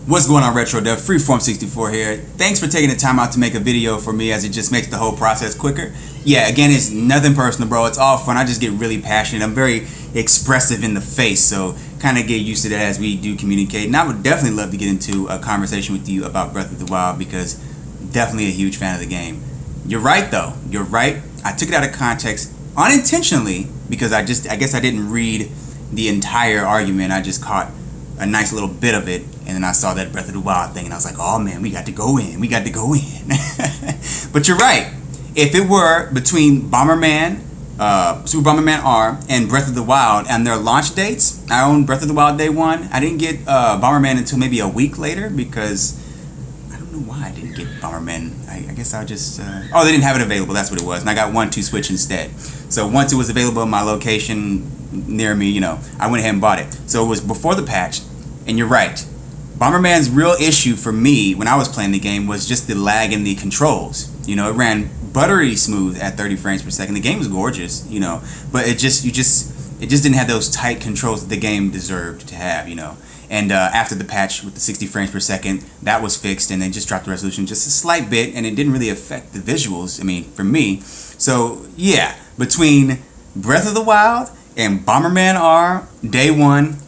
What's going on, Retro Dev? Freeform64 here. Thanks for taking the time out to make a video for me, as it just makes the whole process quicker. Yeah, again, it's nothing personal, bro. It's all fun. I just get really passionate. I'm very expressive in the face, so kind of get used to that as we do communicate. And I would definitely love to get into a conversation with you about Breath of the Wild, because definitely a huge fan of the game. You're right, though. You're right. I took it out of context unintentionally because I guess I didn't read the entire argument. I just caught a nice little bit of it, and then I saw that Breath of the Wild thing, and I was like, oh man, we got to go in. But you're right. If it were between Bomberman, Super Bomberman R, and Breath of the Wild and their launch dates, I owned Breath of the Wild day one. I didn't get Bomberman until maybe a week later, because I don't know why I didn't get Bomberman. I guess I just they didn't have it available. That's what it was. And I got 1-2 Switch instead. So once it was available in my location near me, I went ahead and bought it. So it was before the patch. And you're right. Bomberman's real issue for me when I was playing the game was just the lag in the controls. It ran buttery smooth at 30 frames per second. The game was gorgeous, but it just didn't have those tight controls that the game deserved to have, And after the patch with the 60 frames per second, that was fixed, and they just dropped the resolution just a slight bit, and it didn't really affect the visuals, for me. So yeah, between Breath of the Wild and Bomberman R, day one,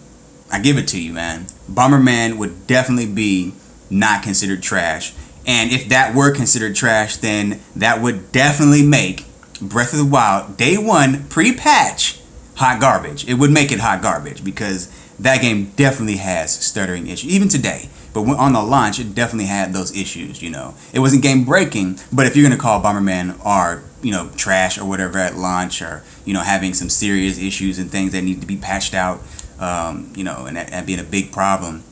I give it to you, man. Bomberman would definitely be not considered trash. And if that were considered trash, then that would definitely make Breath of the Wild day one pre-patch hot garbage. It would make it hot garbage, because that game definitely has stuttering issues, even today. But on the launch, it definitely had those issues, It wasn't game breaking, but if you're going to call Bomberman R, trash or whatever at launch, or, having some serious issues and things that need to be patched out, and that being a big problem,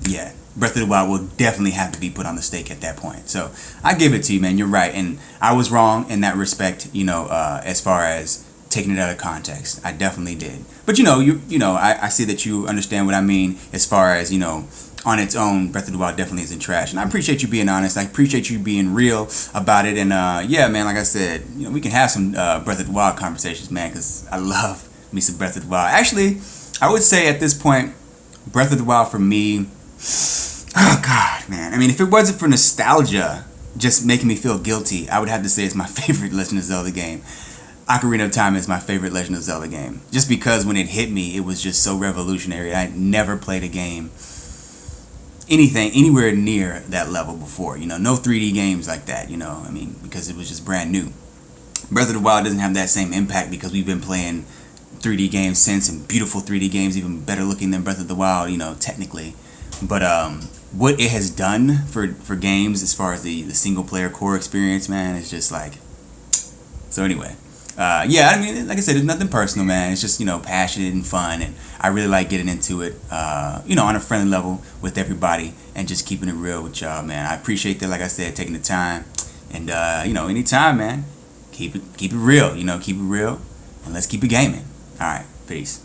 yeah, Breath of the Wild will definitely have to be put on the stake at that point. So I give it to you, man. You're right, and I was wrong in that respect. As far as taking it out of context, I definitely did. But I see that you understand what I mean as far as on its own, Breath of the Wild definitely isn't trash, and I appreciate you being honest. I appreciate you being real about it, and yeah, man, like I said, we can have some Breath of the Wild conversations, man, because I love me some Breath of the Wild. Actually, I would say at this point, Breath of the Wild for me, oh god, man. If it wasn't for nostalgia just making me feel guilty, I would have to say it's my favorite Legend of Zelda game. Ocarina of Time is my favorite Legend of Zelda game, just because when it hit me, it was just so revolutionary. I had never played a game anywhere near that level before. No 3D games like that, because it was just brand new. Breath of the Wild doesn't have that same impact, because we've been playing 3D games since, and beautiful 3D games, even better looking than Breath of the Wild, technically. But what it has done for games as far as the single player core experience, man, is just like. So anyway, yeah, like I said, it's nothing personal, man. It's just passionate and fun, and I really like getting into it, on a friendly level with everybody, and just keeping it real with y'all, man. I appreciate that, like I said, taking the time, and anytime, man, keep it real, keep it real, and let's keep it gaming. All right, peace.